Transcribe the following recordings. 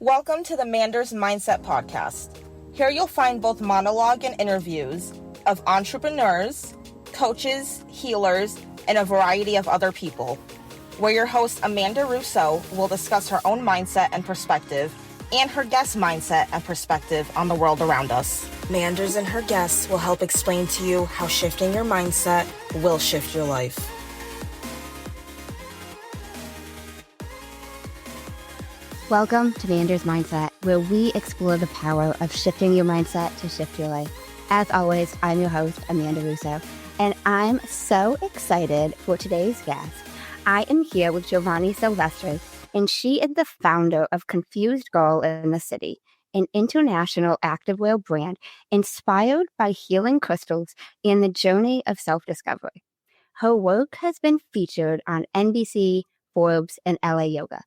Welcome to the Manders Mindset podcast. Here you'll find both monologue and interviews of entrepreneurs, coaches, healers, and a variety of other people, where your host Amanda Russo will discuss her own mindset and perspective and her guest mindset and perspective on the world around us. Manders and her guests will help explain to you how shifting your mindset will shift your life. Welcome to Manders Mindset, where we explore the power of shifting your mindset to shift your life. As always, I'm your host, Amanda Russo, and I'm so excited for today's guest. I am here with Giovanna Silvestri, and she is the founder of Confused Girl in the City, an international activewear brand inspired by healing crystals and the journey of self-discovery. Her work has been featured on NBC, Forbes, and LA Yoga.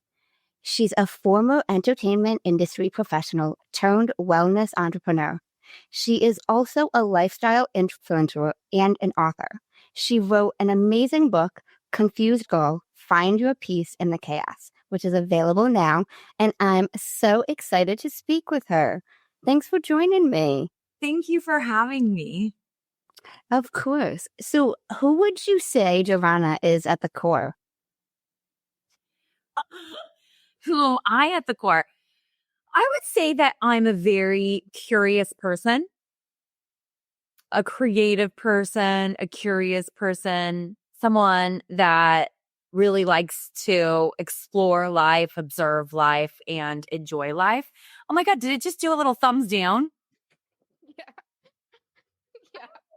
She's a former entertainment industry professional turned wellness entrepreneur. She is also a lifestyle influencer and an author. She wrote an amazing book, Confused Girl, Find Your Peace in the Chaos, which is available now, and I'm so excited to speak with her. Thanks for joining me. Thank you for having me. Of course. So who would you say Giovanna is at the core? Who I at the core? I would say that I'm a very curious person, a creative person, a curious person, someone that really likes to explore life, observe life, and enjoy life. Oh my God, did it just do a little thumbs down? Yeah.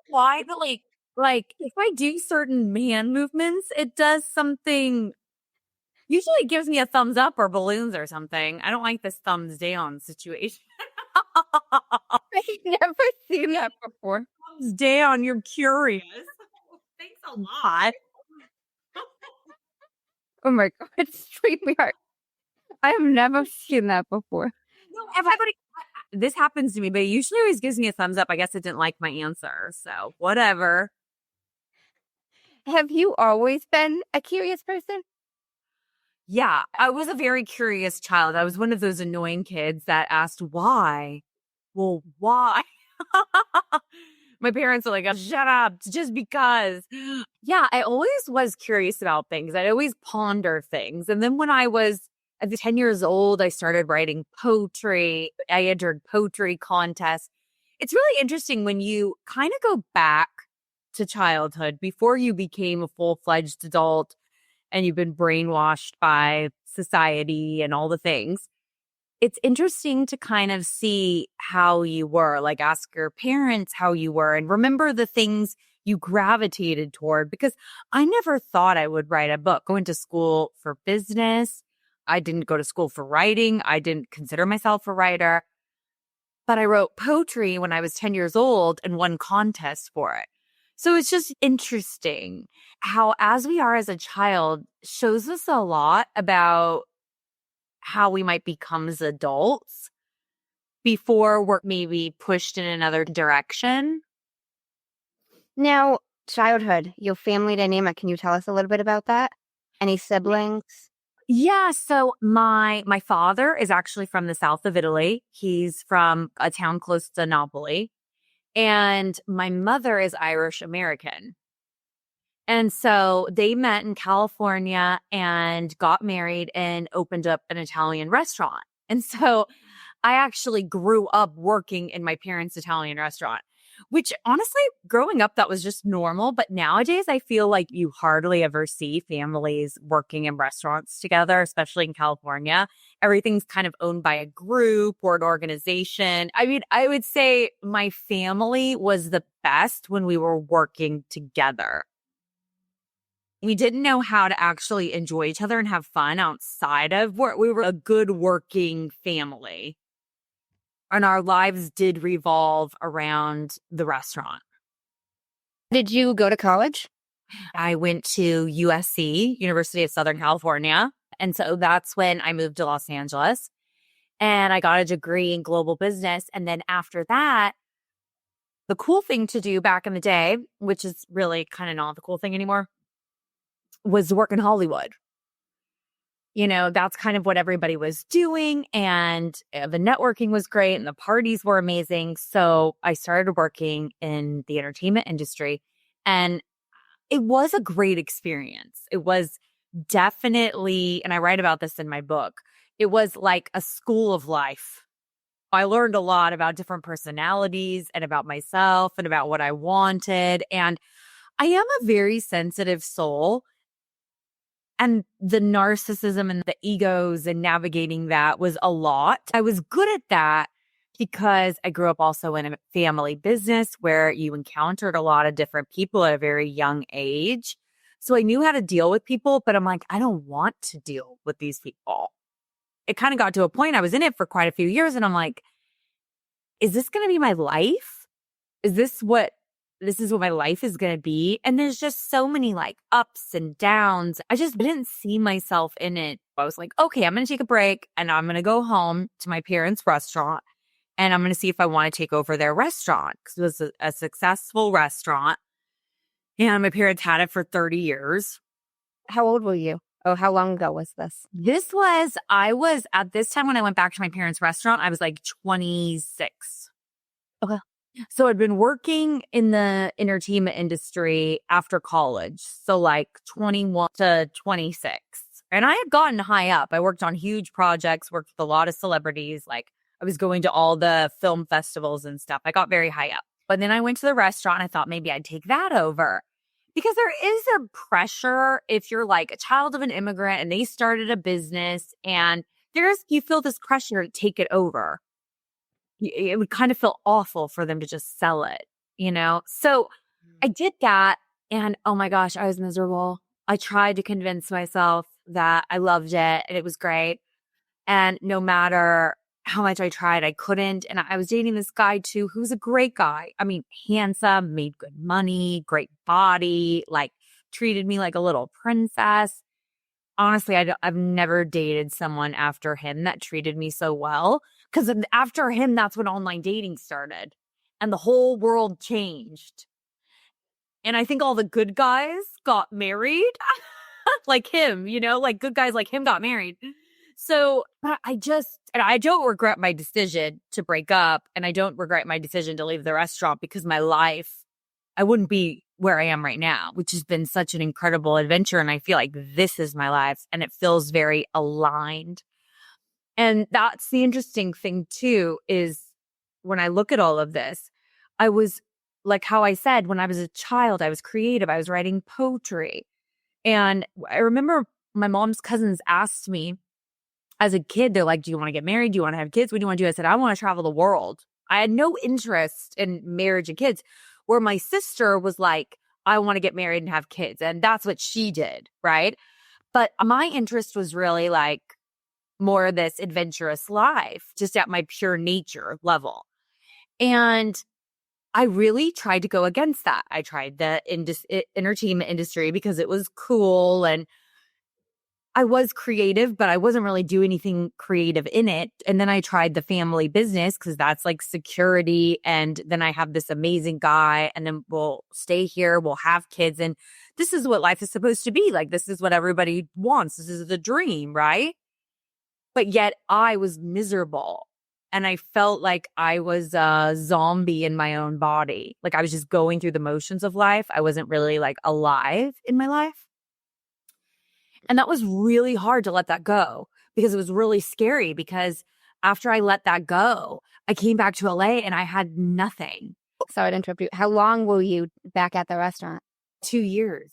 Why? But like if I do certain hand movements, it does something. Usually it gives me a thumbs up or balloons or something. I don't like this thumbs down situation. I've never seen that before. Thumbs down, you're curious. Thanks a lot. Oh my God, StreamYard. I have never seen that before. No, everybody, this happens to me, but it usually always gives me a thumbs up. I guess it didn't like my answer. So whatever. Have you always been a curious person? Yeah, I was a very curious child. I was one of those annoying kids that asked why. Well, why? My parents were like, shut up, just because. Yeah, I always was curious about things. I'd always ponder things. And then when I was at 10 years old, I started writing poetry. I entered poetry contests. It's really interesting when you kind of go back to childhood before you became a full-fledged adult and you've been brainwashed by society and all the things. It's interesting to kind of see how you were, like ask your parents how you were and remember the things you gravitated toward, because I never thought I would write a book. I went to school for business. I didn't go to school for writing. I didn't consider myself a writer, but I wrote poetry when I was 10 years old and won contests for it. So it's just interesting how, as we are as a child, shows us a lot about how we might become as adults before we're maybe pushed in another direction. Now, childhood, your family dynamic, can you tell us a little bit about that? Any siblings? Yeah, so my father is actually from the south of Italy. He's from a town close to Napoli. And my mother is Irish American. And so they met in California and got married and opened up an Italian restaurant. And so I actually grew up working in my parents' Italian restaurant, which honestly, growing up, that was just normal. But nowadays, I feel like you hardly ever see families working in restaurants together, especially in California. Everything's kind of owned by a group or an organization. I mean, I would say my family was the best when we were working together. We didn't know how to actually enjoy each other and have fun outside of work. We were a good working family. And our lives did revolve around the restaurant. Did you go to college? I went to USC, University of Southern California. And so that's when I moved to Los Angeles. And I got a degree in global business. And then after that, the cool thing to do back in the day, which is really kind of not the cool thing anymore, was work in Hollywood. That's kind of what everybody was doing. And the networking was great and the parties were amazing. So I started working in the entertainment industry, and it was a great experience. It was definitely, and I write about this in my book, it was like a school of life. I learned a lot about different personalities and about myself and about what I wanted. And I am a very sensitive soul. And the narcissism and the egos and navigating that was a lot. I was good at that because I grew up also in a family business where you encountered a lot of different people at a very young age. So I knew how to deal with people, but I'm like, I don't want to deal with these people. It kind of got to a point, I was in it for quite a few years, and I'm like, is this going to be my life? This is what my life is going to be? And there's just so many like ups and downs. I just didn't see myself in it. I was like, okay, I'm going to take a break and I'm going to go home to my parents' restaurant and I'm going to see if I want to take over their restaurant, because it was a successful restaurant. And my parents had it for 30 years. How old were you? Oh, how long ago was this? I was at this time when I went back to my parents' restaurant, I was like 26. Okay. So I'd been working in the entertainment industry after college. So like 21 to 26. And I had gotten high up. I worked on huge projects, worked with a lot of celebrities. Like I was going to all the film festivals and stuff. I got very high up. But then I went to the restaurant and I thought maybe I'd take that over. Because there is a pressure if you're like a child of an immigrant and they started a business and you feel this pressure to take it over. It would kind of feel awful for them to just sell it, So I did that and oh my gosh, I was miserable. I tried to convince myself that I loved it and it was great. And no matter how much I tried, I couldn't. And I was dating this guy too, who's a great guy. I mean, handsome, made good money, great body, like treated me like a little princess. Honestly, I've never dated someone after him that treated me so well. Because after him, that's when online dating started. And the whole world changed. And I think all the good guys got married. Like him, like good guys like him got married. So I don't regret my decision to break up. And I don't regret my decision to leave the restaurant because my life, I wouldn't be where I am right now, which has been such an incredible adventure. And I feel like this is my life and it feels very aligned. And that's the interesting thing too, is when I look at all of this, I was like how I said, when I was a child, I was creative. I was writing poetry. And I remember my mom's cousins asked me as a kid, they're like, do you want to get married? Do you want to have kids? What do you want to do? I said, I want to travel the world. I had no interest in marriage and kids, where my sister was like, I want to get married and have kids. And that's what she did, right? But my interest was really like more of this adventurous life, just at my pure nature level. And I really tried to go against that. I tried the entertainment industry because it was cool and I was creative, but I wasn't really doing anything creative in it. And then I tried the family business because that's like security. And then I have this amazing guy and then we'll stay here, we'll have kids. And this is what life is supposed to be. Like, this is what everybody wants. This is the dream, right? But yet I was miserable. And I felt like I was a zombie in my own body. Like I was just going through the motions of life. I wasn't really like alive in my life. And that was really hard to let that go because it was really scary, because after I let that go, I came back to LA and I had nothing. Sorry to interrupt you. How long were you back at the restaurant? 2 years.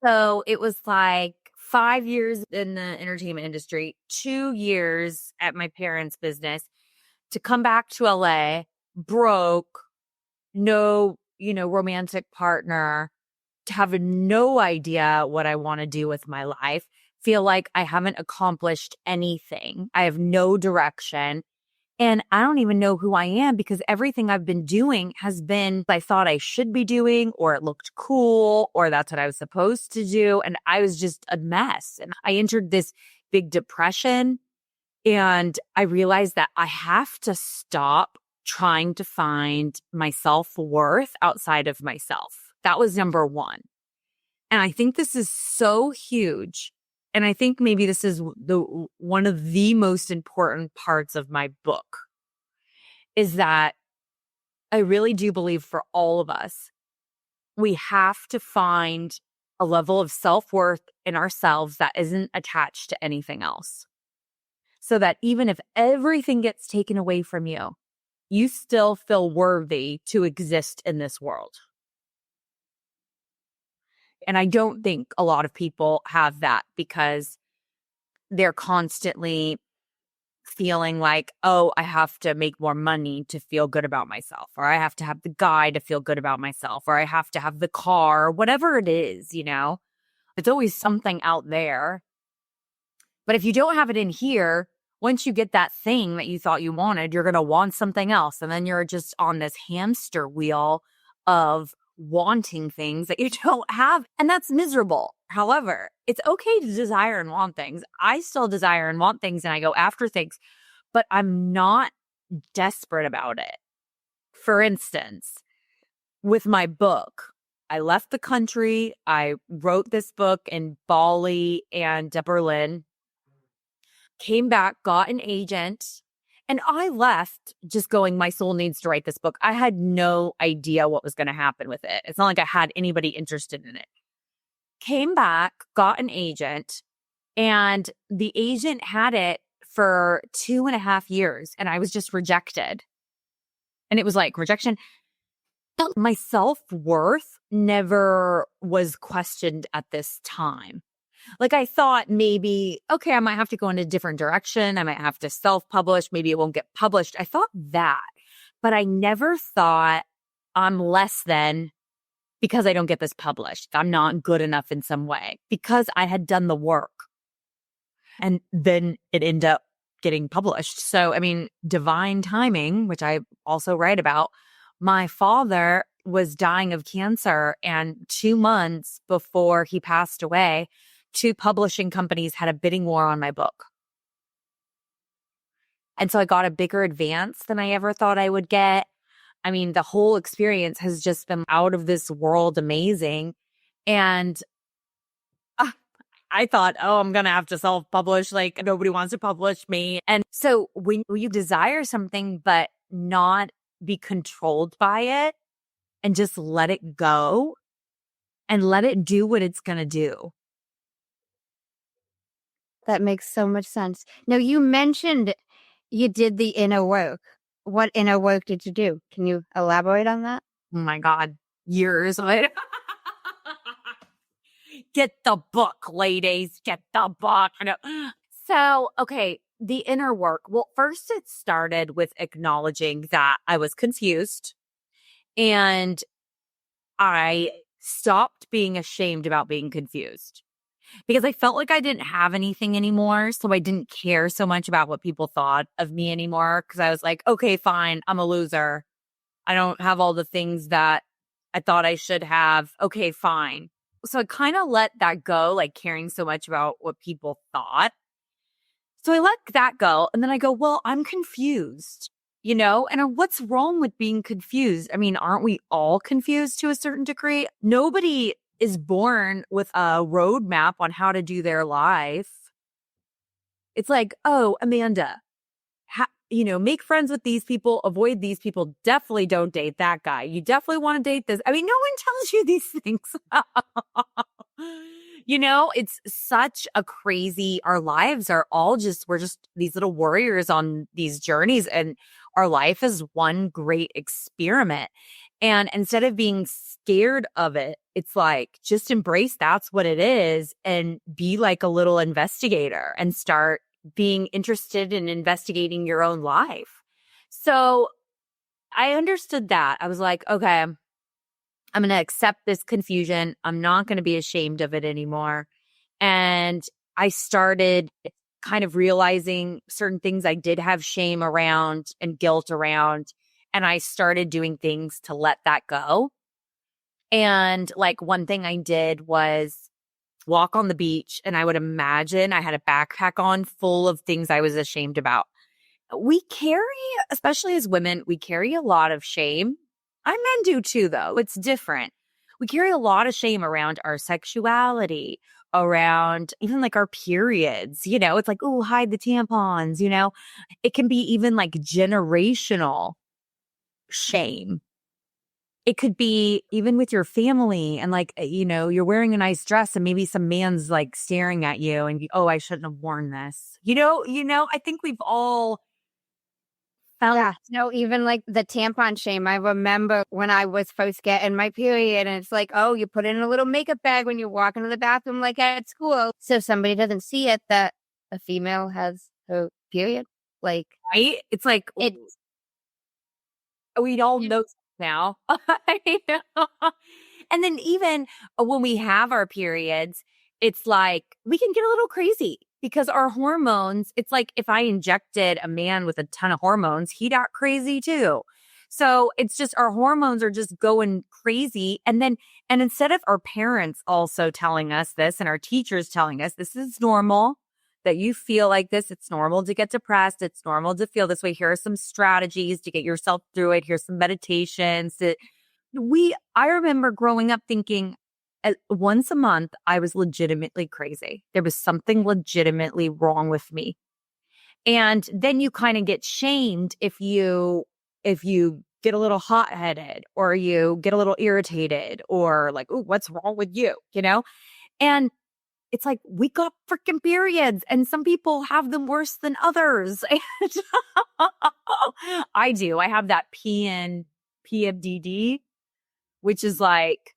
So it was like 5 years in the entertainment industry, 2 years at my parents' business, to come back to LA, broke, no, romantic partner, to have no idea what I want to do with my life, feel like I haven't accomplished anything. I have no direction. And I don't even know who I am, because everything I've been doing has been I thought I should be doing, or it looked cool, or that's what I was supposed to do. And I was just a mess. And I entered this big depression. And I realized that I have to stop trying to find my self-worth outside of myself. That was number one. And I think this is so huge and I think maybe this is one of the most important parts of my book, is that I really do believe for all of us, we have to find a level of self-worth in ourselves that isn't attached to anything else. So that even if everything gets taken away from you, you still feel worthy to exist in this world. And I don't think a lot of people have that because they're constantly feeling like, oh, I have to make more money to feel good about myself, or I have to have the guy to feel good about myself, or I have to have the car, or whatever it is, you know? It's always something out there. But if you don't have it in here, once you get that thing that you thought you wanted, you're going to want something else. And then you're just on this hamster wheel of wanting things that you don't have. And that's miserable. However, it's okay to desire and want things. I still desire and want things and I go after things, but I'm not desperate about it. For instance, with my book, I left the country. I wrote this book in Bali and Berlin. Came back, got an agent, and I left just going, my soul needs to write this book. I had no idea what was going to happen with it. It's not like I had anybody interested in it. Came back, got an agent, and the agent had it for 2.5 years, and I was just rejected. And it was like rejection. My self-worth never was questioned at this time. Like I thought maybe, okay, I might have to go in a different direction. I might have to self-publish. Maybe it won't get published. I thought that, but I never thought I'm less than because I don't get this published. I'm not good enough in some way because I had done the work and then it ended up getting published. So, I mean, divine timing, which I also write about, my father was dying of cancer, and 2 months before he passed away, 2 publishing companies had a bidding war on my book. And so I got a bigger advance than I ever thought I would get. I mean, the whole experience has just been out of this world amazing. And I thought, oh, I'm going to have to self-publish. Like nobody wants to publish me. And so when you desire something, but not be controlled by it and just let it go and let it do what it's going to do. That makes so much sense. Now, you mentioned you did the inner work. What inner work did you do? Can you elaborate on that? Oh my God, years of it. Get the book, ladies. Get the book. I know. So, okay, the inner work. Well, first it started with acknowledging that I was confused and I stopped being ashamed about being confused because I felt like I didn't have anything anymore. So I didn't care so much about what people thought of me anymore because I was like, okay, fine, I'm a loser. I don't have all the things that I thought I should have. Okay, fine. So I kind of let that go, like caring so much about what people thought. So I let that go. And then I go, well, I'm confused, you know? And what's wrong with being confused? I mean, aren't we all confused to a certain degree? Nobody is born with a roadmap on how to do their life. It's like, oh, Amanda, make friends with these people, avoid these people. Definitely don't date that guy. You definitely want to date this. I mean, no one tells you these things. It's such a crazy, our lives are all we're just these little warriors on these journeys, and our life is one great experiment. And instead of being scared of it, it's like, just embrace that's what it is and be like a little investigator and start being interested in investigating your own life. So I understood that. I was like, okay, I'm going to accept this confusion. I'm not going to be ashamed of it anymore. And I started kind of realizing certain things I did have shame around and guilt around. And I started doing things to let that go. And like one thing I did was walk on the beach, and I would imagine I had a backpack on full of things I was ashamed about. We carry, especially as women, we carry a lot of shame. Men do too, though. It's different. We carry a lot of shame around our sexuality, around even like our periods, it's like, oh, hide the tampons, it can be even like generational shame. It could be even with your family and like, you're wearing a nice dress and maybe some man's like staring at you and oh, I shouldn't have worn this. I think we've all felt. Yeah, no, even like the tampon shame. I remember when I was first getting my period and it's like, oh, you put it in a little makeup bag when you walk into the bathroom like at school. So somebody doesn't see it that a female has her period. Like, right? It's like, it's we all know now. And then even when we have our periods, it's like we can get a little crazy because our hormones, it's like if I injected a man with a ton of hormones, he'd act crazy too. So it's just our hormones are just going crazy. And instead of our parents also telling us this and our teachers telling us this is normal, that you feel like this, it's normal to get depressed. It's normal to feel this way. Here are some strategies to get yourself through it. Here's some meditations that I remember growing up thinking once a month, I was legitimately crazy. There was something legitimately wrong with me. And then you kind of get shamed if you get a little hot-headed or you get a little irritated or like, oh, what's wrong with you? And it's like, we got freaking periods and some people have them worse than others. And I do. I have that PMDD, which is like,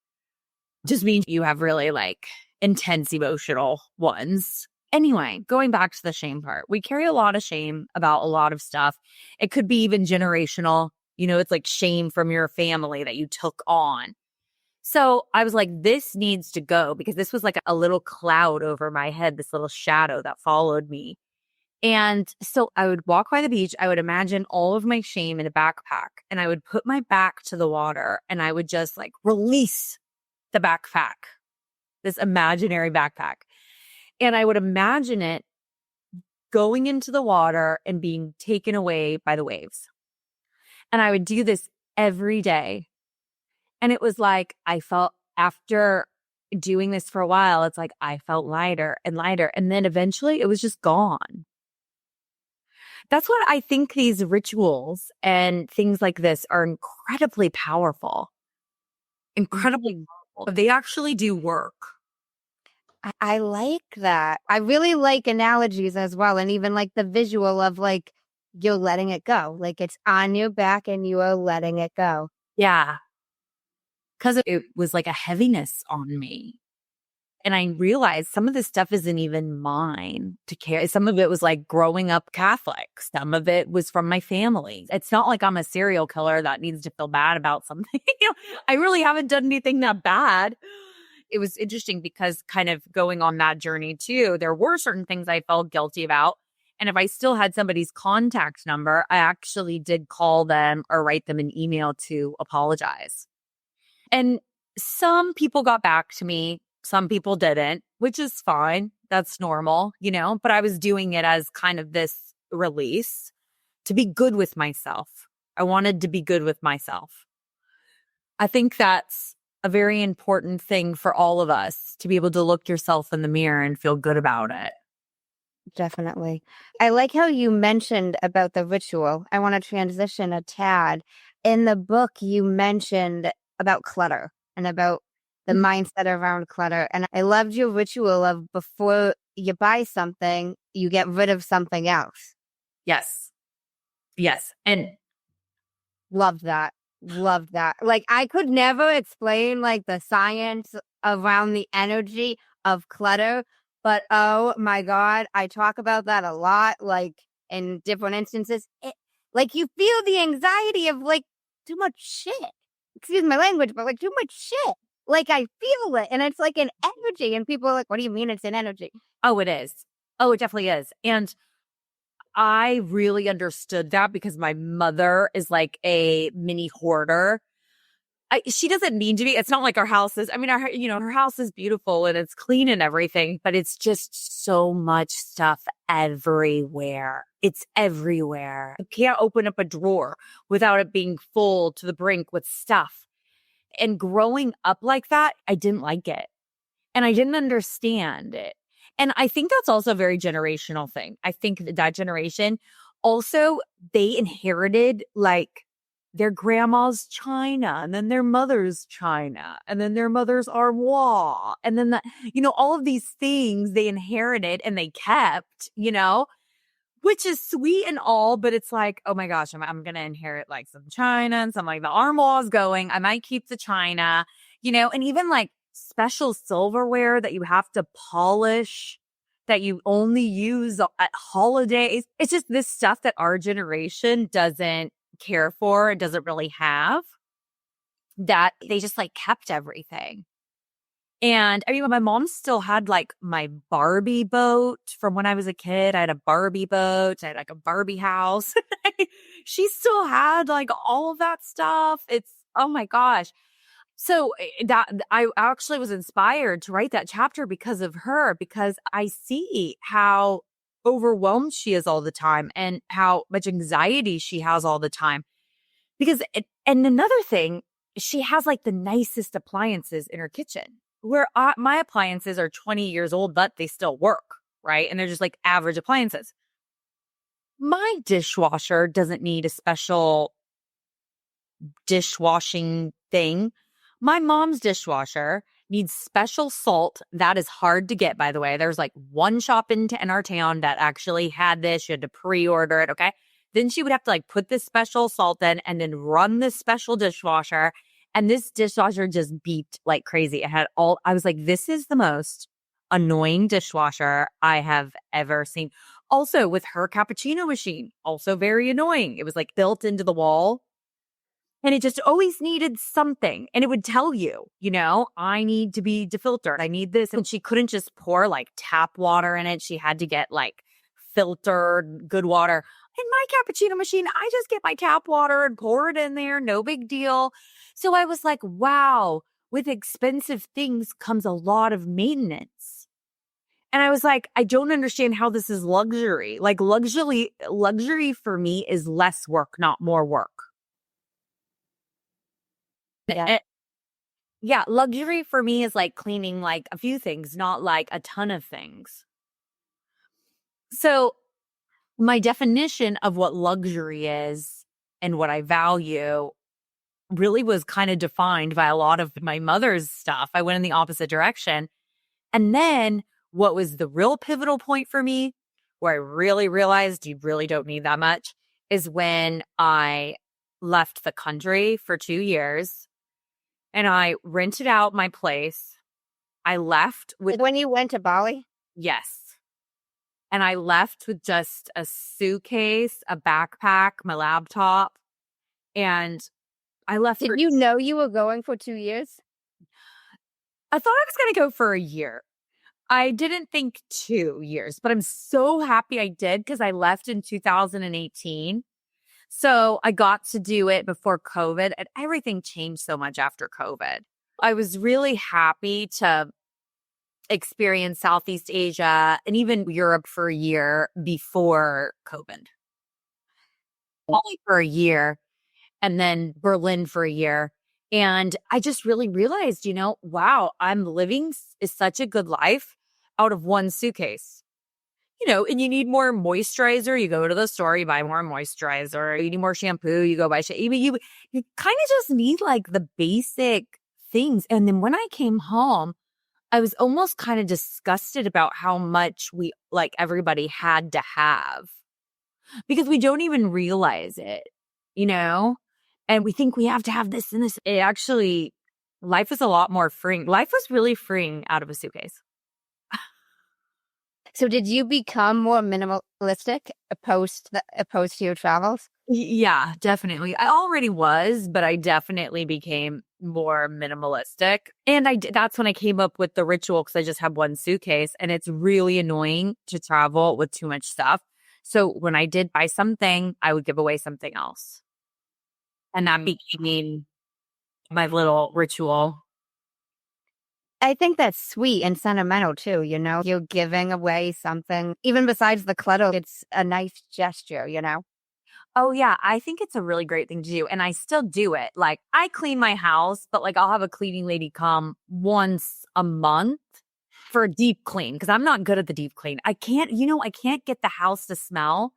just means you have really like intense emotional ones. Anyway, going back to the shame part, we carry a lot of shame about a lot of stuff. It could be even generational. It's like shame from your family that you took on. So I was like, this needs to go because this was like a little cloud over my head, this little shadow that followed me. And so I would walk by the beach. I would imagine all of my shame in a backpack and I would put my back to the water and I would just like release the backpack, this imaginary backpack. And I would imagine it going into the water and being taken away by the waves. And I would do this every day. And it was like, I felt after doing this for a while, it's like I felt lighter and lighter. And then eventually it was just gone. That's what I think these rituals and things like this are incredibly powerful. Incredibly powerful. They actually do work. I like that. I really like analogies as well. And even like the visual of like, you're letting it go. Like it's on your back and you are letting it go. Yeah. Because it was like a heaviness on me. And I realized some of this stuff isn't even mine to carry. Some of it was like growing up Catholic. Some of it was from my family. It's not like I'm a serial killer that needs to feel bad about something. I really haven't done anything that bad. It was interesting because kind of going on that journey too, there were certain things I felt guilty about. And if I still had somebody's contact number, I actually did call them or write them an email to apologize. And some people got back to me. Some people didn't, which is fine. That's normal, but I was doing it as kind of this release to be good with myself. I wanted to be good with myself. I think that's a very important thing for all of us to be able to look yourself in the mirror and feel good about it. Definitely. I like how you mentioned about the ritual. I want to transition a tad. In the book, you mentioned about clutter and about the mindset around clutter. And I loved your ritual of before you buy something, you get rid of something else. Yes. Yes. And love that. Love that. Like I could never explain like the science around the energy of clutter, but oh my God, I talk about that a lot, like in different instances. Like you feel the anxiety of like too much shit. Excuse my language, but like too much shit. Like I feel it and it's like an energy and people are like, what do you mean it's an energy? Oh, it is. Oh, it definitely is. And I really understood that because my mother is like a mini hoarder. She doesn't need to be. It's not like our house is. I mean, her house is beautiful and it's clean and everything, but it's just so much stuff everywhere. It's everywhere. You can't open up a drawer without it being full to the brink with stuff. And growing up like that, I didn't like it. And I didn't understand it. And I think that's also a very generational thing. I think that generation also, they inherited like their grandma's china, and then their mother's china, and then their mother's armoire. And then all of these things they inherited and they kept, which is sweet and all, but it's like, oh my gosh, I'm going to inherit like some china and some like the armoire is going. I might keep the china, and even like special silverware that you have to polish, that you only use at holidays. It's just this stuff that our generation doesn't care for and doesn't really have, that they just like kept everything. And I mean, my mom still had like my Barbie boat from when I was a kid. I had a Barbie boat. I had like a Barbie house. She still had like all of that stuff. It's, oh my gosh. So that I actually was inspired to write that chapter because of her, because I see how overwhelmed she is all the time and how much anxiety she has all the time. And another thing, she has like the nicest appliances in her kitchen, where my appliances are 20 years old, but they still work, right? And they're just like average appliances. My dishwasher doesn't need a special dishwashing thing. My mom's dishwasher needs special salt. That is hard to get, by the way. There's like one shop in our town that actually had this. You had to pre-order it, okay? Then she would have to like put this special salt in and then run this special dishwasher. And this dishwasher just beeped like crazy. I was like, this is the most annoying dishwasher I have ever seen. Also with her cappuccino machine, also very annoying. It was like built into the wall. And it just always needed something. And it would tell you, I need to be defiltered. I need this. And she couldn't just pour like tap water in it. She had to get like filtered good water. In my cappuccino machine, I just get my tap water and pour it in there. No big deal. So I was like, wow, with expensive things comes a lot of maintenance. And I was like, I don't understand how this is luxury. Like luxury for me is less work, not more work. Yeah, luxury for me is like cleaning like a few things, not like a ton of things. So my definition of what luxury is and what I value really was kind of defined by a lot of my mother's stuff. I went in the opposite direction. And then what was the real pivotal point for me, where I really realized you really don't need that much, is when I left the country for 2 years. And I rented out my place. I left with... When you went to Bali? Yes. And I left with just a suitcase, a backpack, my laptop. And I left... Did you know you were going for 2 years? I thought I was going to go for a year. I didn't think 2 years, but I'm so happy I did, because I left in 2018. So I got to do it before COVID, and everything changed so much after COVID. I was really happy to experience Southeast Asia and even Europe for a year before COVID. Only for a year, and then Berlin for a year. And I just really realized, wow, I'm living such a good life out of one suitcase. And you need more moisturizer, you go to the store, you buy more moisturizer. You need more shampoo, you go buy shampoo. You kind of just need like the basic things. And then when I came home, I was almost kind of disgusted about how much everybody had to have, because we don't even realize it, and we think we have to have this and this. It actually, life is a lot more freeing. Life was really freeing out of a suitcase. So did you become more minimalistic opposed to your travels? Yeah, definitely. I already was, but I definitely became more minimalistic. And that's when I came up with the ritual, because I just have one suitcase and it's really annoying to travel with too much stuff. So when I did buy something, I would give away something else. And that became my little ritual. I think that's sweet and sentimental too, You're giving away something. Even besides the clutter, it's a nice gesture, Oh, yeah. I think it's a really great thing to do. And I still do it. Like, I clean my house, but like I'll have a cleaning lady come once a month for a deep clean because I'm not good at the deep clean. I can't get the house to smell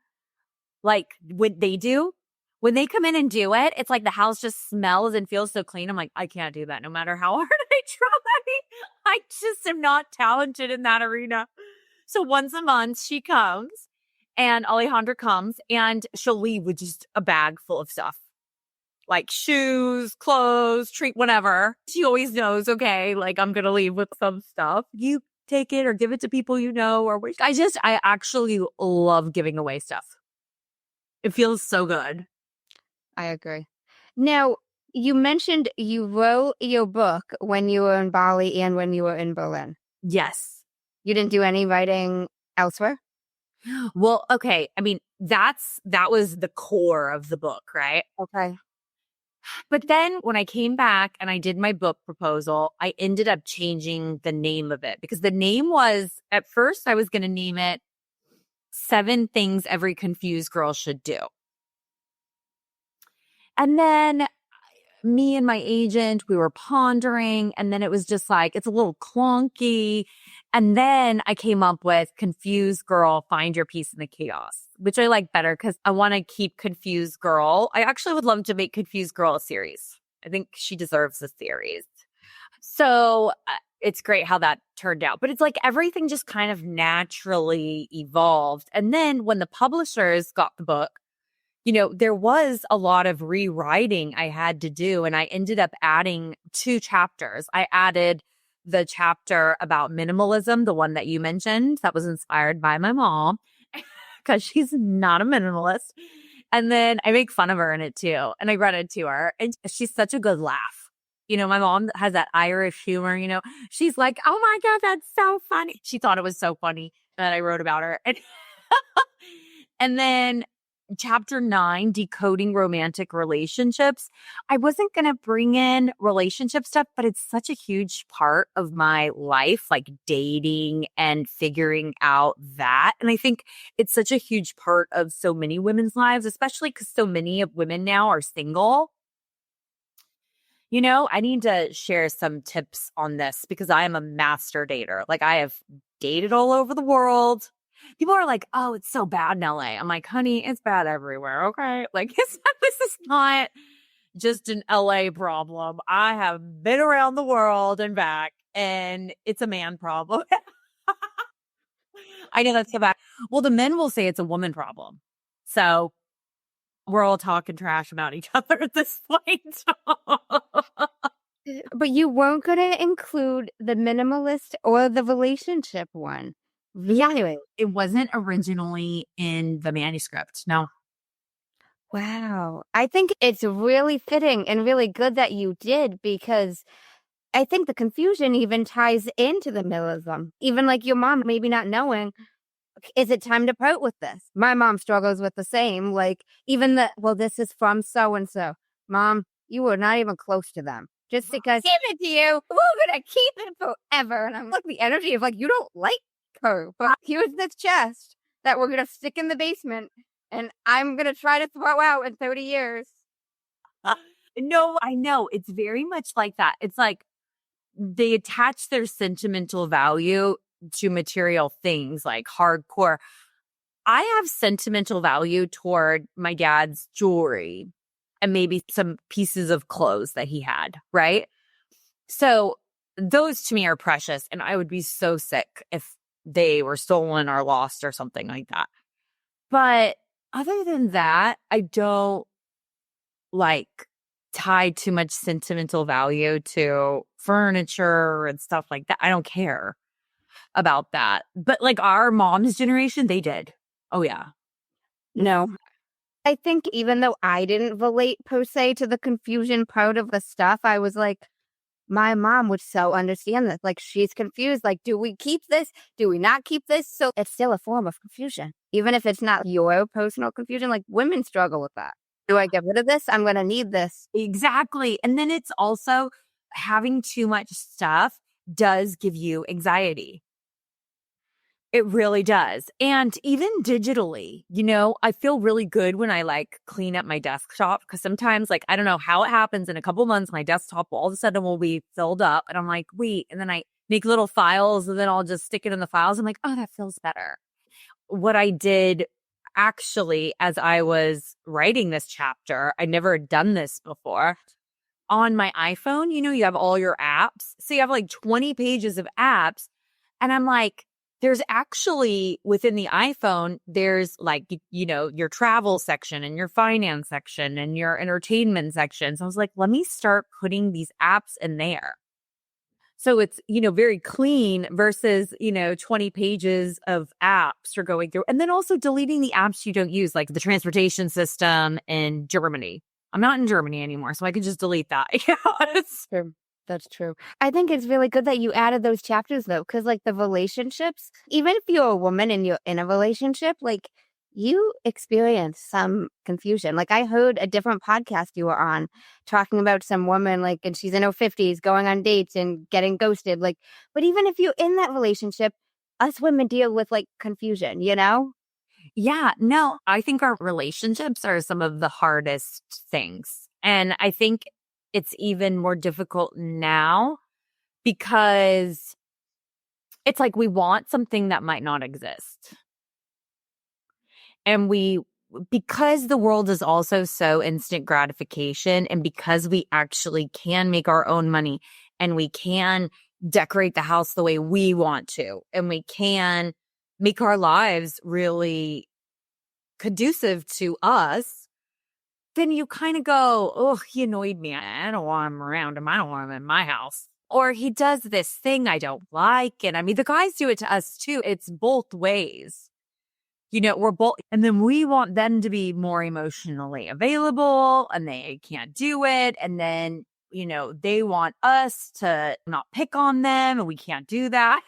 like when they do. When they come in and do it, it's like the house just smells and feels so clean. I'm like, I can't do that no matter how hard I try. I just am not talented in that arena. So once a month she comes and Alejandra comes and she'll leave with just a bag full of stuff. Like shoes, clothes, treat, whatever. She always knows, okay, like I'm going to leave with some stuff. You take it or give it to people you know or I actually love giving away stuff. It feels so good. I agree. Now, you mentioned you wrote your book when you were in Bali and when you were in Berlin. Yes. You didn't do any writing elsewhere? Well, okay. I mean, that was the core of the book, right? Okay. But then when I came back and I did my book proposal, I ended up changing the name of it because the name was, at first I was going to name it 7 Things Every Confused Girl Should Do. And then me and my agent, we were pondering, and then it was just like, it's a little clunky. And then I came up with Confused Girl, Find Your Peace in the Chaos, which I like better because I want to keep Confused Girl. I actually would love to make Confused Girl a series. I think she deserves a series. So it's great how that turned out. But it's like everything just kind of naturally evolved. And then when the publishers got the book, there was a lot of rewriting I had to do, and I ended up adding 2 chapters. I added the chapter about minimalism, the one that you mentioned, that was inspired by my mom, because she's not a minimalist. And then I make fun of her in it too. And I read it to her, and she's such a good laugh. My mom has that Irish humor, she's like, oh my God, that's so funny. She thought it was so funny that I wrote about her. And then Chapter 9, Decoding Romantic Relationships. I wasn't going to bring in relationship stuff, but it's such a huge part of my life, like dating and figuring out that. And I think it's such a huge part of so many women's lives, especially because so many of women now are single. I need to share some tips on this because I am a master dater. Like I have dated all over the world. People are like, oh, it's so bad in LA. I'm like, honey, it's bad everywhere. Okay. Like this is not just an LA problem. I have been around the world and back, and it's a man problem. I know that's so bad. Well, the men will say it's a woman problem. So we're all talking trash about each other at this point. But you weren't going to include the minimalist or the relationship one. Yeah, it wasn't originally in the manuscript. No. Wow. I think it's really fitting and really good that you did, because I think the confusion even ties into the minimalism. Even like your mom maybe not knowing, is it time to part with this? My mom struggles with the same. Like even this is from so-and-so. Mom, you were not even close to them. Just because give it to you, we're going to keep it forever. And I'm like the energy of like, you don't like her, but here's this chest that we're going to stick in the basement, and I'm going to try to throw out in 30 years. No, I know. It's very much like that. It's like they attach their sentimental value to material things like hardcore. I have sentimental value toward my dad's jewelry and maybe some pieces of clothes that he had, right? So those to me are precious, and I would be so sick if they were stolen or lost or something like that. But other than that, I don't like tie too much sentimental value to furniture and stuff like that. I don't care about that. But like our mom's generation, they did. Oh yeah. No. I think even though I didn't relate per se to the confusion part of the stuff, I was like, my mom would so understand this. Like, she's confused. Like, do we keep this? Do we not keep this? So it's still a form of confusion. Even if it's not your personal confusion, like women struggle with that. Do I get rid of this? I'm going to need this. Exactly. And then it's also having too much stuff does give you anxiety. It really does. And even digitally, I feel really good when I like clean up my desktop, because sometimes I don't know how it happens, in a couple months, my desktop all of a sudden will be filled up and I'm like, wait. And then I make little files and then I'll just stick it in the files. I'm like, oh, that feels better. What I did actually as I was writing this chapter, I never done this before. On my iPhone, you have all your apps. So you have like 20 pages of apps. And I'm like, there's actually within the iPhone, there's like, your travel section and your finance section and your entertainment section. So I was like, let me start putting these apps in there. So it's, very clean versus, 20 pages of apps you're going through. And then also deleting the apps you don't use, like the transportation system in Germany. I'm not in Germany anymore, so I can just delete that. It's True. That's true. I think it's really good that you added those chapters though, because like the relationships, even if you're a woman and you're in a relationship, like you experience some confusion. Like I heard a different podcast you were on talking about some woman, like, and she's in her 50s going on dates and getting ghosted. Like, but even if you're in that relationship, us women deal with like confusion, Yeah, no, I think our relationships are some of the hardest things. And I think it's even more difficult now because it's like we want something that might not exist. And because the world is also so instant gratification, and because we actually can make our own money and we can decorate the house the way we want to, and we can make our lives really conducive to us, then you kind of go, oh, he annoyed me. I don't want him around him. I don't want him in my house. Or he does this thing I don't like. And I mean, the guys do it to us too. It's both ways. We're both, and then we want them to be more emotionally available and they can't do it. And then, they want us to not pick on them and we can't do that.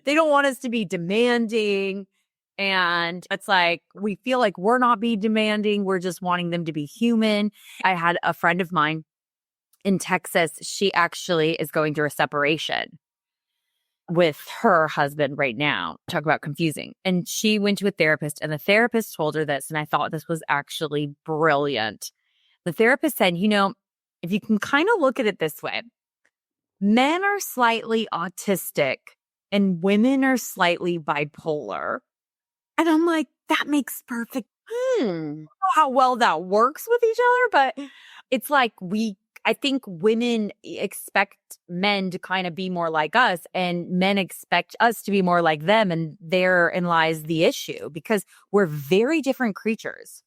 They don't want us to be demanding. And it's like, we feel like we're not being demanding. We're just wanting them to be human. I had a friend of mine in Texas. She actually is going through a separation with her husband right now. Talk about confusing. And she went to a therapist and the therapist told her this. And I thought this was actually brilliant. The therapist said, if you can kind of look at it this way, men are slightly autistic and women are slightly bipolar. And I'm like, that makes perfect. I don't know how well that works with each other, but it's like I think women expect men to kind of be more like us and men expect us to be more like them. And therein lies the issue because we're very different creatures.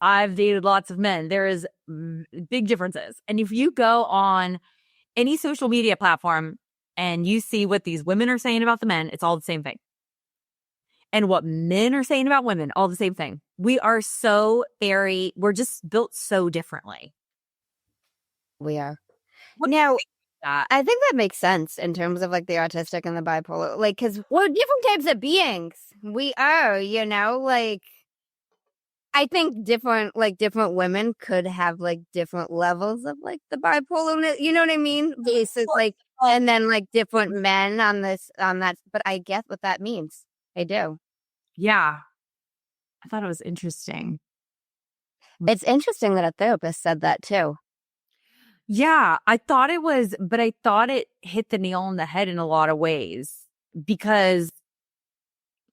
I've dated lots of men. There is big differences. And if you go on any social media platform and you see what these women are saying about the men, it's all the same thing. And what men are saying about women, all the same thing. We are we're just built so differently. We are. What do you Now, think about that? I think that makes sense in terms of like the autistic and the bipolar, like, because we're different types of beings. We are, like, I think different women could have like different levels of like the bipolar, you know what I mean? Basis, like, and then like different men on that, but I get what that means. I do. Yeah. I thought it was interesting. It's interesting that a therapist said that too. Yeah, I thought it hit the nail on the head in a lot of ways because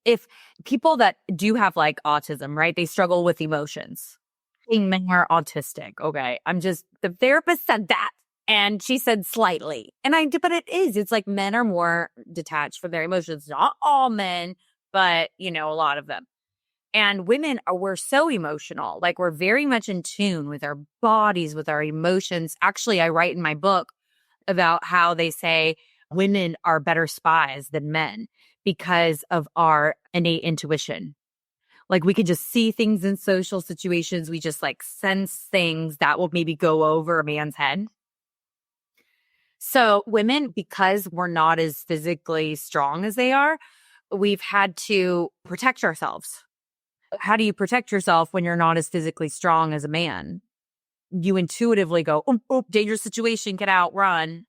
if people that do have like autism, right, they struggle with emotions. Men are autistic. Okay. The therapist said that and she said slightly. But it's like men are more detached from their emotions. Not all men, but a lot of them. And women we're so emotional. Like we're very much in tune with our bodies, with our emotions. Actually, I write in my book about how they say women are better spies than men because of our innate intuition. Like we could just see things in social situations. We just like sense things that will maybe go over a man's head. So women, because we're not as physically strong as they are, we've had to protect ourselves. How do you protect yourself when you're not as physically strong as a man? You intuitively go, oh, dangerous situation, get out, run.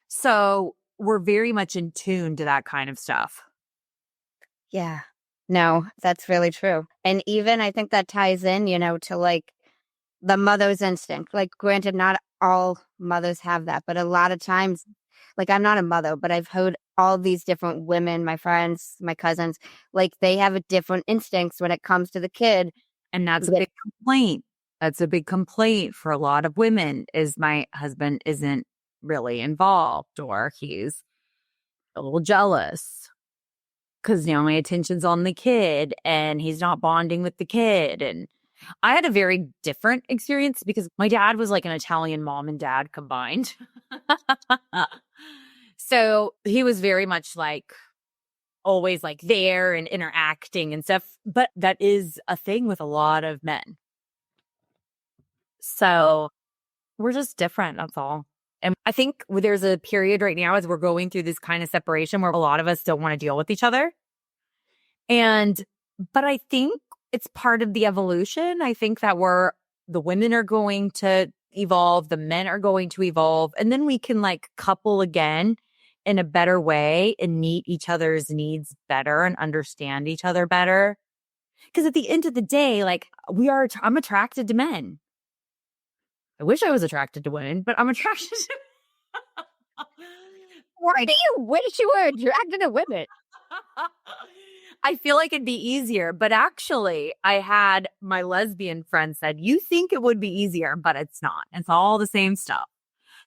So we're very much in tune to that kind of stuff. Yeah. No, that's really true. And even I think that ties in, to like the mother's instinct. Like, granted, not all mothers have that, but a lot of times, like, I'm not a mother, but I've heard all these different women, my friends, my cousins, like, they have a different instincts when it comes to the kid. And that's a big complaint. That's a big complaint for a lot of women is my husband isn't really involved or he's a little jealous because, my attention's on the kid and he's not bonding with the kid. And I had a very different experience because my dad was like an Italian mom and dad combined. So he was very much like always like there and interacting and stuff. But that is a thing with a lot of men. So we're just different. That's all. And I think there's a period right now as we're going through this kind of separation where a lot of us don't want to deal with each other. But I think it's part of the evolution. I think that the women are going to evolve, the men are going to evolve, and then we can like couple again in a better way and meet each other's needs better and understand each other better. Because at the end of the day, like I'm attracted to men. I wish I was attracted to women, but I'm attracted to Why do you wish you were attracted to women? I feel like it'd be easier, but actually I had my lesbian friend said, you think it would be easier, but it's not. It's all the same stuff.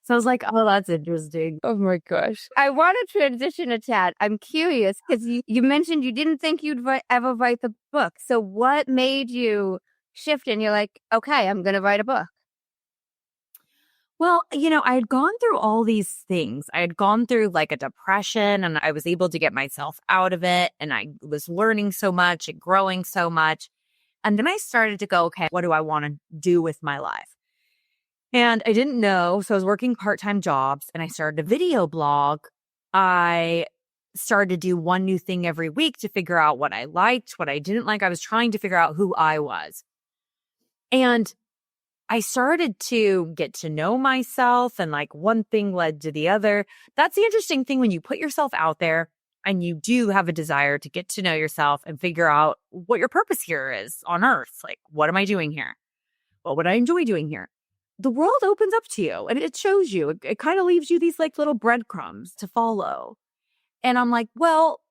So I was like, oh, that's interesting. Oh my gosh. I want to transition a tad. I'm curious because you mentioned you didn't think you'd ever write the book. So what made you shift and you're like, okay, I'm going to write a book? Well, I had gone through all these things. I had gone through like a depression and I was able to get myself out of it. And I was learning so much and growing so much. And then I started to go, okay, what do I want to do with my life? And I didn't know. So I was working part-time jobs and I started a video blog. I started to do one new thing every week to figure out what I liked, what I didn't like. I was trying to figure out who I was. And I started to get to know myself and like one thing led to the other. That's the interesting thing when you put yourself out there and you do have a desire to get to know yourself and figure out what your purpose here is on earth. Like, what am I doing here? What would I enjoy doing here? The world opens up to you and it shows you. It kind of leaves you these like little breadcrumbs to follow. And I'm like, well,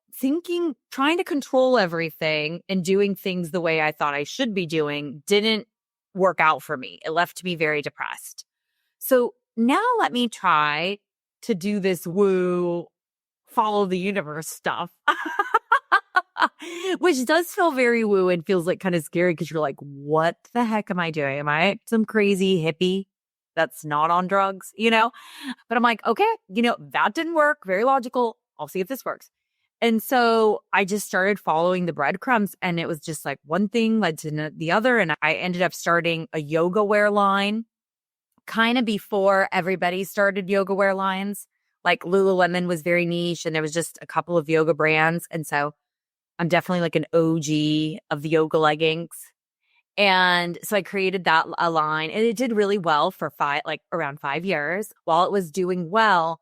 trying to control everything and doing things the way I thought I should be doing didn't work out for me. It left me very depressed. So now let me try to do this woo, follow the universe stuff, which does feel very woo and feels like kind of scary because you're like, what the heck am I doing? Am I some crazy hippie that's not on drugs, But I'm like, okay, that didn't work. Very logical. I'll see if this works. And so I just started following the breadcrumbs and it was just like one thing led to the other. And I ended up starting a yoga wear line kind of before everybody started yoga wear lines. Like Lululemon was very niche and there was just a couple of yoga brands. And so I'm definitely like an OG of the yoga leggings. And so I created a line and it did really well for around 5 years. While it was doing well,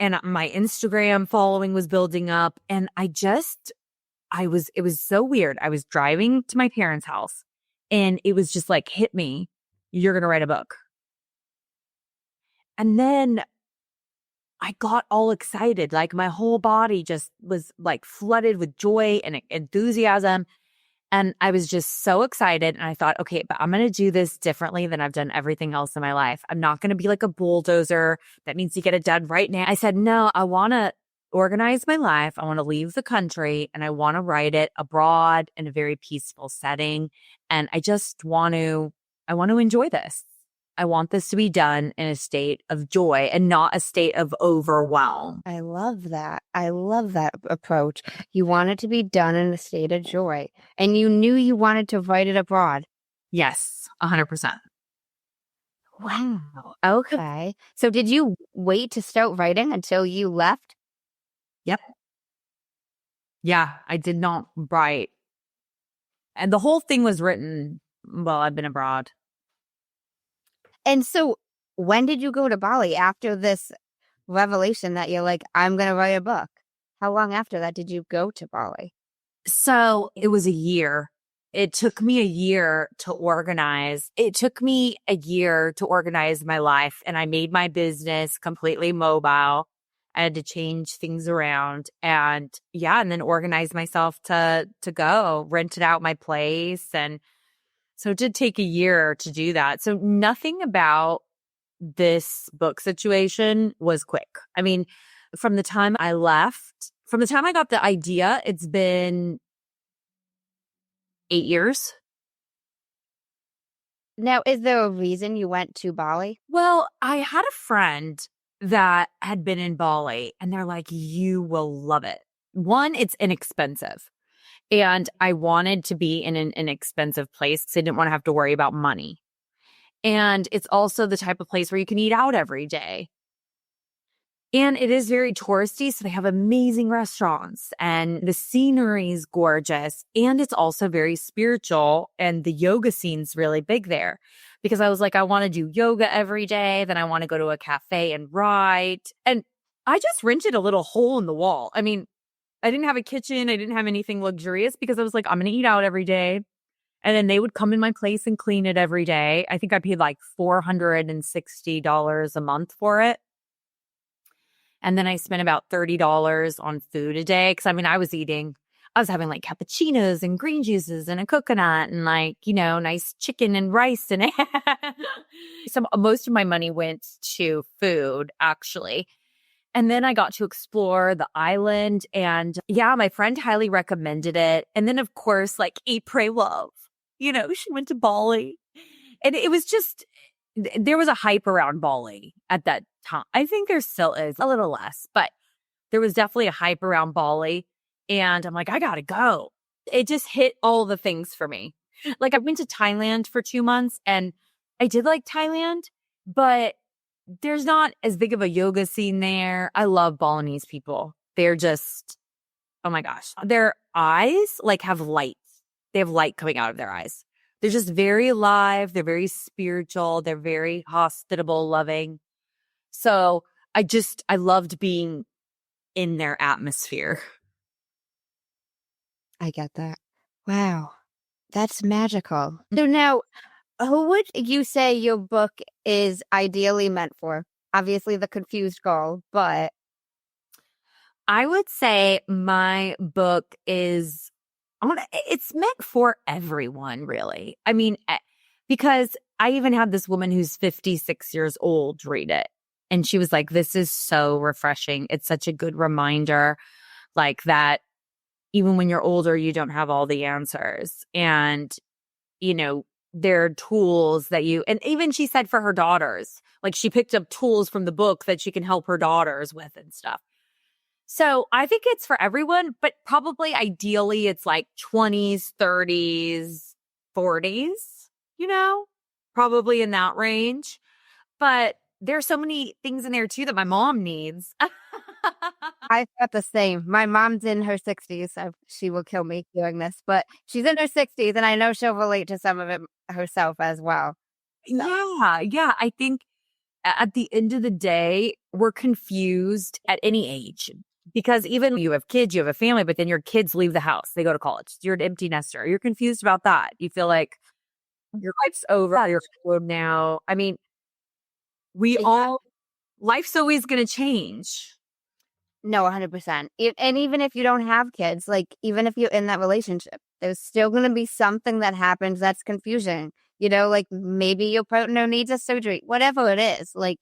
and my Instagram following was building up. And it was so weird. I was driving to my parents' house and it was just like, hit me, you're going to write a book. And then I got all excited. Like my whole body just was like flooded with joy and enthusiasm. And I was just so excited. And I thought, okay, but I'm going to do this differently than I've done everything else in my life. I'm not going to be like a bulldozer that needs to get it done right now. I said, no, I want to organize my life. I want to leave the country and I want to write it abroad in a very peaceful setting. And I want to enjoy this. I want this to be done in a state of joy and not a state of overwhelm. I love that. I love that approach. You want it to be done in a state of joy. And you knew you wanted to write it abroad. Yes, 100%. Wow. Okay. So did you wait to start writing until you left? Yep. Yeah, I did not write. And the whole thing was written while I've been abroad. And so when did you go to Bali after this revelation that you're like, I'm going to write a book? How long after that did you go to Bali? So it was a year. It took me a year to organize. It took me a year to organize my life, and I made my business completely mobile. I had to change things around and then organize myself to go, rented out my place. And so it did take a year to do that. So nothing about this book situation was quick. I mean, from the time I left, from the time I got the idea, it's been 8 years. Now, is there a reason you went to Bali? Well, I had a friend that had been in Bali and they're like, you will love it. One, it's inexpensive. And I wanted to be in an inexpensive place because I didn't want to have to worry about money. And it's also the type of place where you can eat out every day. And it is very touristy, so they have amazing restaurants and the scenery is gorgeous. And it's also very spiritual, and the yoga scene's really big there because I was like, I want to do yoga every day. Then I want to go to a cafe and write. And I just rented a little hole in the wall. I mean, I didn't have a kitchen. I didn't have anything luxurious because I was like, I'm going to eat out every day. And then they would come in my place and clean it every day. I think I paid like $460 a month for it. And then I spent about $30 on food a day. Cause I mean, I was having like cappuccinos and green juices and a coconut and like, nice chicken and rice. And so most of my money went to food actually. And then I got to explore the island and my friend highly recommended it. And then of course, like Eat, Pray, Love, she went to Bali and it was just, there was a hype around Bali at that time. I think there still is a little less, but there was definitely a hype around Bali. And I'm like, I gotta go. It just hit all the things for me. Like I went to Thailand for 2 months and I did like Thailand, but there's not as big of a yoga scene there. I love Balinese people. They're just, oh my gosh, their eyes like have light. They have light coming out of their eyes. They're just very alive. They're very spiritual. They're very hospitable, loving. So I loved being in their atmosphere. I get that. Wow. That's magical. So now, who would you say your book is ideally meant for? Obviously the confused girl, but I would say my book is it's meant for everyone, really. I mean, because I even had this woman who's 56 years old read it. And she was like, this is so refreshing. It's such a good reminder, like that even when you're older, you don't have all the answers. And, there are tools that and even she said for her daughters, like she picked up tools from the book that she can help her daughters with and stuff. So I think it's for everyone, but probably ideally it's like 20s, 30s, 40s, probably in that range. But there's so many things in there too that my mom needs. I thought the same. My mom's in her 60s, so she will kill me doing this, but she's in her 60s and I know she'll relate to some of it herself as well. So. Yeah. I think at the end of the day, we're confused at any age because even you have kids, you have a family, but then your kids leave the house, they go to college. You're an empty nester. You're confused about that. You feel like your life's over. You're alone now. I mean, life's always going to change. No, 100%. And even if you don't have kids, like even if you're in that relationship, there's still going to be something that happens that's confusing. Like maybe your partner needs a surgery, whatever it is, like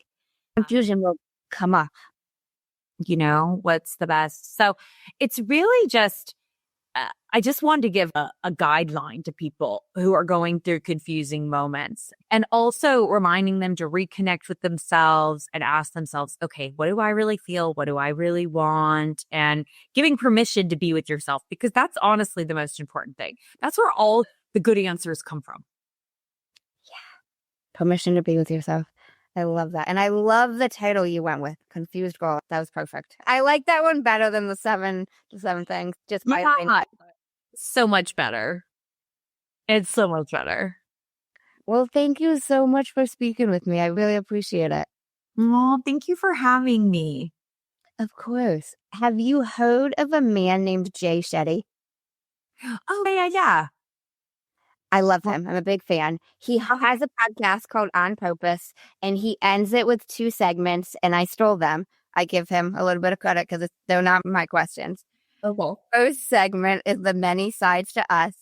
confusion will come up. What's the best? So it's really just, I just wanted to give a guideline to people who are going through confusing moments and also reminding them to reconnect with themselves and ask themselves, okay, what do I really feel? What do I really want? And giving permission to be with yourself, because that's honestly the most important thing. That's where all the good answers come from. Yeah. Permission to be with yourself. I love that. And I love the title you went with, Confused Girl. That was perfect. I like that one better than the seven things. Just my opinion. So much better. It's so much better. Well, thank you so much for speaking with me. I really appreciate it. Well, thank you for having me. Of course. Have you heard of a man named Jay Shetty? Oh, yeah. I love him. I'm a big fan. He has a podcast called On Purpose, and he ends it with 2 segments, and I stole them. I give him a little bit of credit because they're not my questions. Okay. First segment is the many sides to us.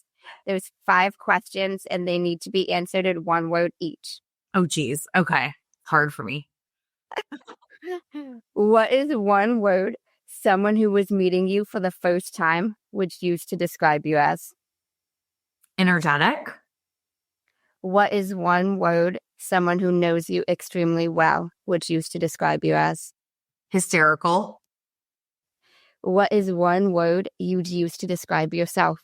There's 5 questions, and they need to be answered in 1 word each. Oh, geez. Okay. Hard for me. What is 1 word someone who was meeting you for the first time would use to describe you as? Energetic. What is 1 word someone who knows you extremely well would use to describe you as? Hysterical. What is 1 word you'd use to describe yourself?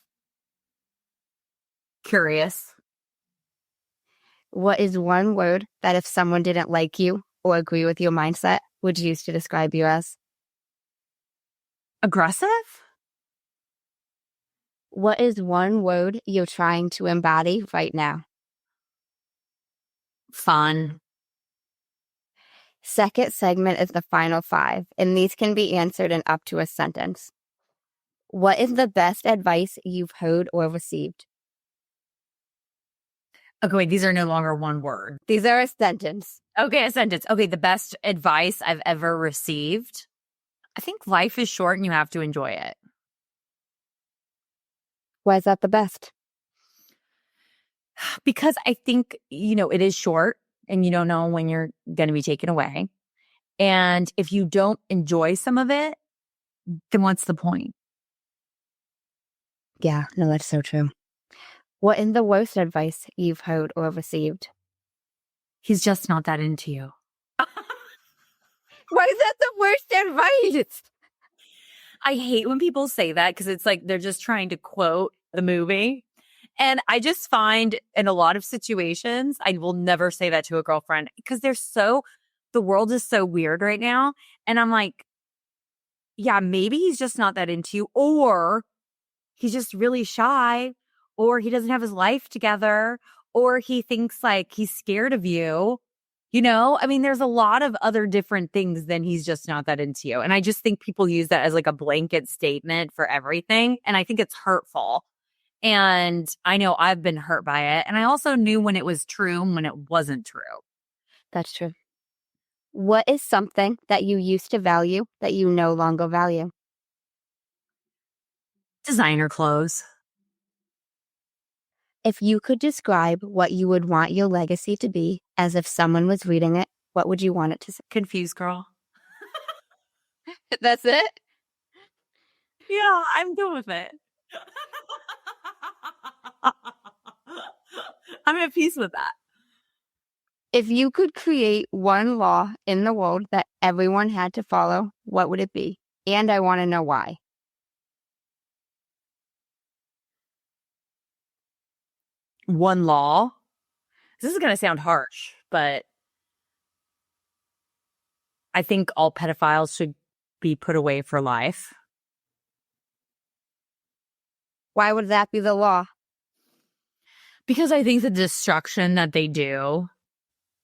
Curious. What is 1 word that if someone didn't like you or agree with your mindset would use to describe you as? Aggressive. What is 1 word you're trying to embody right now? Fun. Second segment is the final 5, and these can be answered in up to a sentence. What is the best advice you've heard or received? Okay, wait, these are no longer 1 word. These are a sentence. Okay, a sentence. Okay, the best advice I've ever received. I think life is short and you have to enjoy it. Why is that the best? Because I think, it is short and you don't know when you're going to be taken away. And if you don't enjoy some of it, then what's the point? Yeah, no, that's so true. What is the worst advice you've heard or received? He's just not that into you. Why is that the worst advice? I hate when people say that because it's like they're just trying to quote the movie. And I just find in a lot of situations, I will never say that to a girlfriend because the world is so weird right now. And I'm like, yeah, maybe he's just not that into you, or he's just really shy, or he doesn't have his life together, or he thinks like he's scared of you. There's a lot of other different things than he's just not that into you. And I just think people use that as like a blanket statement for everything. And I think it's hurtful. And I know I've been hurt by it. And I also knew when it was true and when it wasn't true. That's true. What is something that you used to value that you no longer value? Designer clothes. If you could describe what you would want your legacy to be as if someone was reading it, what would you want it to say? Confused girl. That's it? Yeah, I'm good with it. I'm at peace with that. If you could create 1 law in the world that everyone had to follow, what would it be? And I want to know why. One law. This is going to sound harsh, but I think all pedophiles should be put away for life. Why would that be the law? Because I think the destruction that they do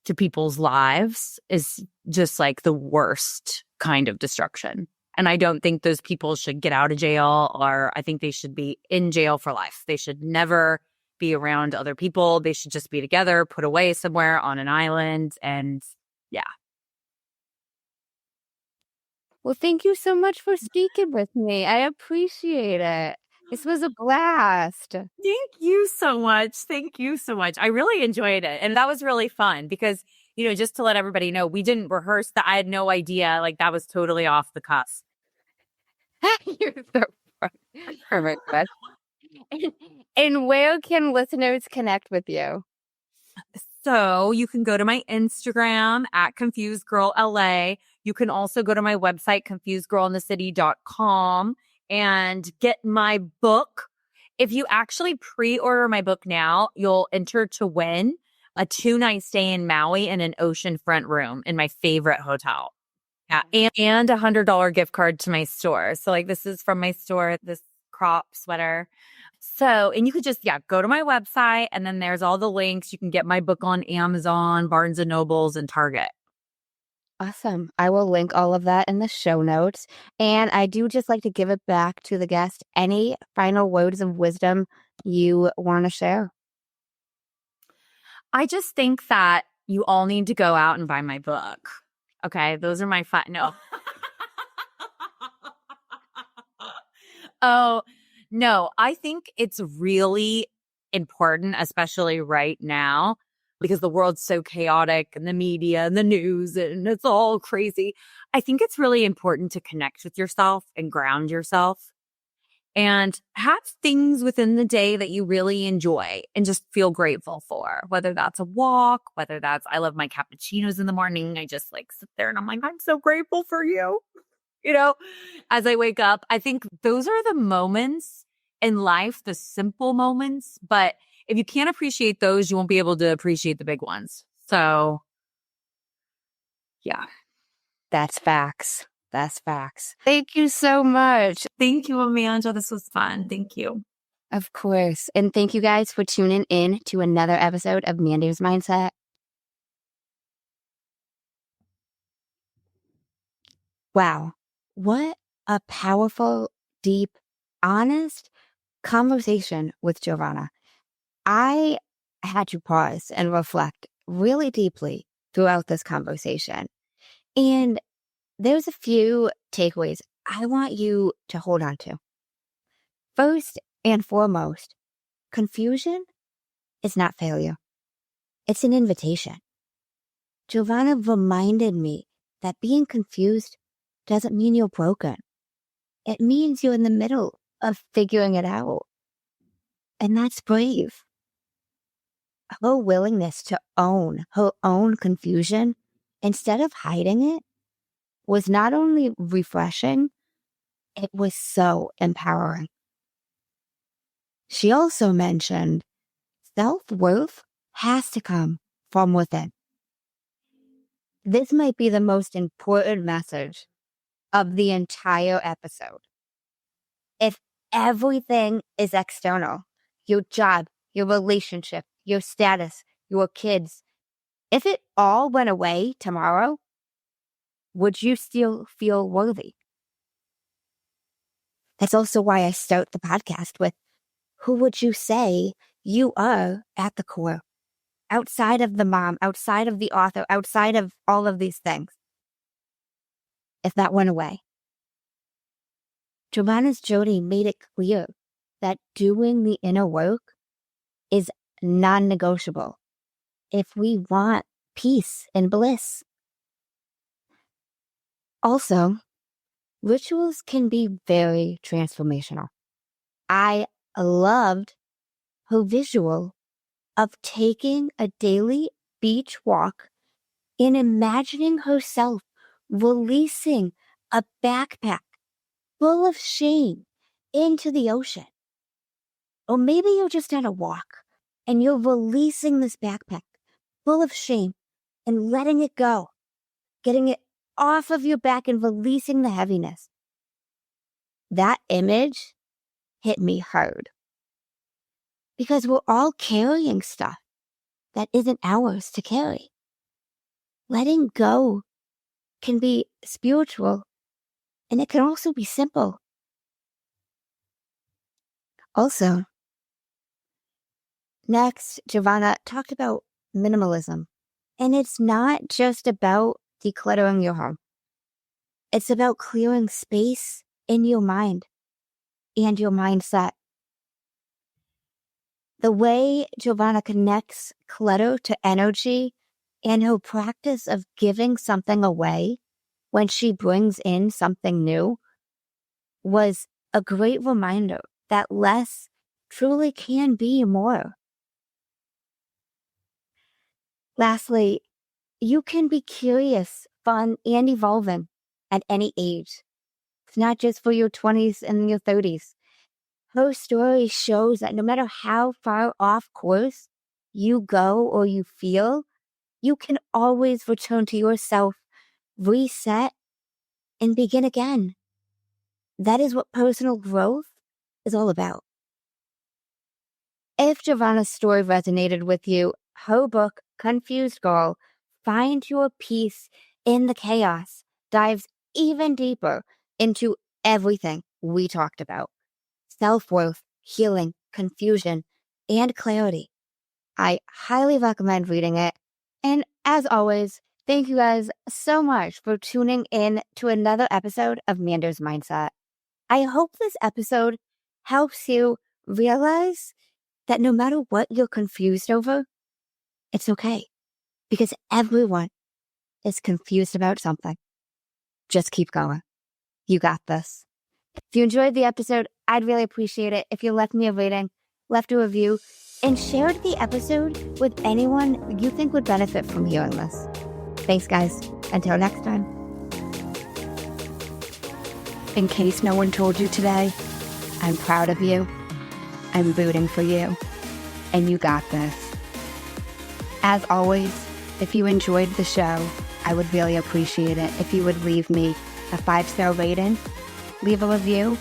to people's lives is just like the worst kind of destruction. And I don't think those people should get out of jail, or I think they should be in jail for life. They should never be around other people. They should just be together, put away somewhere on an island. And yeah. Well, thank you so much for speaking with me. I appreciate it. This was a blast. Thank you so much. Thank you so much. I really enjoyed it. And that was really fun because, just to let everybody know, we didn't rehearse that. I had no idea. Like, that was totally off the cuff. You're so funny. Perfect. And where can listeners connect with you? So you can go to my Instagram at ConfusedGirlLA. You can also go to my website, confusedgirlinthecity.com, and get my book. If you actually pre-order my book now, you'll enter to win a 2-night stay in Maui in an oceanfront room in my favorite hotel. Yeah, and a $100 gift card to my store. So like this is from my store, this crop sweater. So, and you could just, go to my website and then there's all the links. You can get my book on Amazon, Barnes and Nobles, and Target. Awesome. I will link all of that in the show notes. And I do just like to give it back to the guest. Any final words of wisdom you want to share? I just think that you all need to go out and buy my book. Okay, those are my no. Oh, no, I think it's really important, especially right now, because the world's so chaotic and the media and the news and it's all crazy. I think it's really important to connect with yourself and ground yourself and have things within the day that you really enjoy and just feel grateful for, whether that's a walk, whether that's, I love my cappuccinos in the morning. I just like sit there and I'm like, I'm so grateful for you. As I wake up, I think those are the moments in life, the simple moments. But if you can't appreciate those, you won't be able to appreciate the big ones. So, yeah. That's facts. That's facts. Thank you so much. Thank you, Amanda. This was fun. Thank you. Of course. And thank you guys for tuning in to another episode of Manders Mindset. Wow. What a powerful, deep, honest conversation with Giovanna. I had to pause and reflect really deeply throughout this conversation. And there's a few takeaways I want you to hold on to. First and foremost, confusion is not failure. It's an invitation. Giovanna reminded me that being confused doesn't mean you're broken. It means you're in the middle of figuring it out. And that's brave. Her willingness to own her own confusion instead of hiding it was not only refreshing, it was so empowering. She also mentioned self-worth has to come from within. This might be the most important message of the entire episode. If everything is external, your job, your relationship, your status, your kids, if it all went away tomorrow, would you still feel worthy? That's also why I start the podcast with, who would you say you are at the core? Outside of the mom, outside of the author, outside of all of these things. If that went away. Giovanna's journey made it clear that doing the inner work is non-negotiable if we want peace and bliss. Also, rituals can be very transformational. I loved her visual of taking a daily beach walk and imagining herself releasing a backpack full of shame into the ocean. Or maybe you're just on a walk and you're releasing this backpack full of shame and letting it go, getting it off of your back and releasing the heaviness. That image hit me hard. Because we're all carrying stuff that isn't ours to carry. Letting go can be spiritual, and it can also be simple. Also, next, Giovanna talked about minimalism. And it's not just about decluttering your home. It's about clearing space in your mind and your mindset. The way Giovanna connects clutter to energy and her practice of giving something away when she brings in something new was a great reminder that less truly can be more. Lastly, you can be curious, fun, and evolving at any age. It's not just for your 20s and your 30s. Her story shows that no matter how far off course you go or you feel, you can always return to yourself, reset, and begin again. That is what personal growth is all about. If Giovanna's story resonated with you, her book, Confused Girl, Find Your Peace in the Chaos, dives even deeper into everything we talked about. Self-worth, healing, confusion, and clarity. I highly recommend reading it. And as always, thank you guys so much for tuning in to another episode of Manders Mindset. I hope this episode helps you realize that no matter what you're confused over, it's okay, because everyone is confused about something. Just keep going. You got this. If you enjoyed the episode, I'd really appreciate it if you left me a rating, left a review, and shared the episode with anyone you think would benefit from hearing this. Thanks, guys. Until next time. In case no one told you today, I'm proud of you. I'm rooting for you. And you got this. As always, if you enjoyed the show, I would really appreciate it if you would leave me a 5-star rating, leave a review,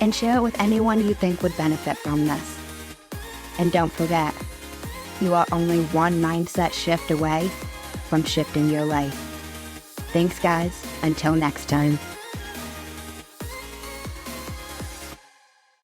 and share it with anyone you think would benefit from this. And don't forget, you are only one mindset shift away from shifting your life. Thanks, guys. Until next time.